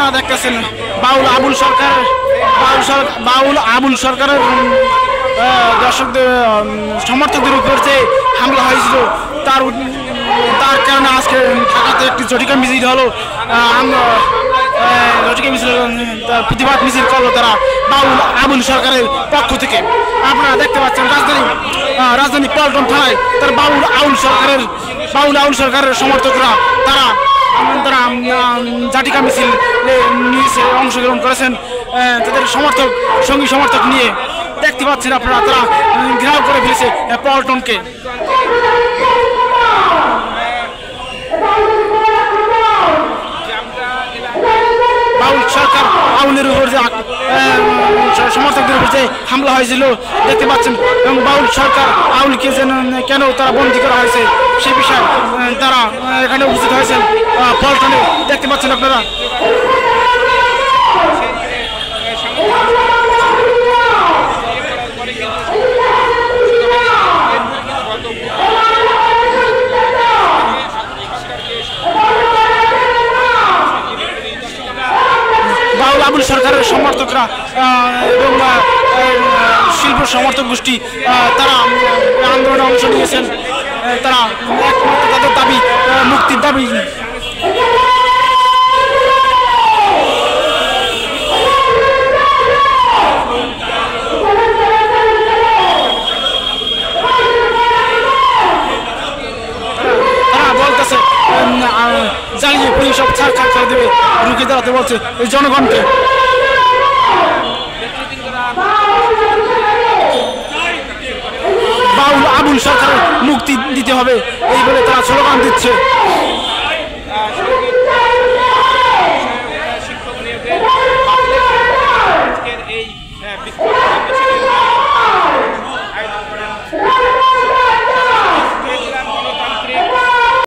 আপনারা দেখতেছেন বাউল আবুল সরকারের দর্শকদের সমর্থকদের উপর যে হামলা হয়েছিল তার কারণে আজকে ঢাকাতে একটি জটিকা মিছিল হলো। জটিকা মিছিল প্রতিবাদ মিছিল করলো তারা আবুল সরকারের পক্ষ থেকে। আপনারা দেখতে পাচ্ছেন রাজধানী পল্টন থানায় তার বাউল আবুল সরকারের সমর্থকরা তারা জাটিকা মিছিল নিয়ে অংশগ্রহণ করেছেন। তাদের সঙ্গী সমর্থক নিয়ে দেখতে পাচ্ছেন আপনারা তারা ঘেরাও করে ফেলেছে পল্টনকে। বাউলের উপর যে সমর্থকদের উপর যে হামলা হয়েছিল দেখতে পাচ্ছেন, এবং বাউল সরকার আউলকে কেন তারা বন্দী করা হয়েছে সে বিষয়ে তারা এখানে উপস্থিত হয়েছেন পল্টনে দেখতে পাচ্ছেন আপনারা। বাউল আবুল সরকারের সমর্থকরা এবং শিল্প সমর্থক গোষ্ঠী তারা আন্দোলনে অংশ নিয়েছেন। তারা একমাত্র তাদের দাবি মুক্তির দাবি। তারা বলতেছে জ্বালিয়ে পুলিশ সব ছাড় করে দেবে, রুখে দাঁড়াতে বলছে এই জনগণকে। বাউল আবুল সরকারের মুক্তি দিতে হবে এই বলে তারা স্লোগান দিচ্ছে।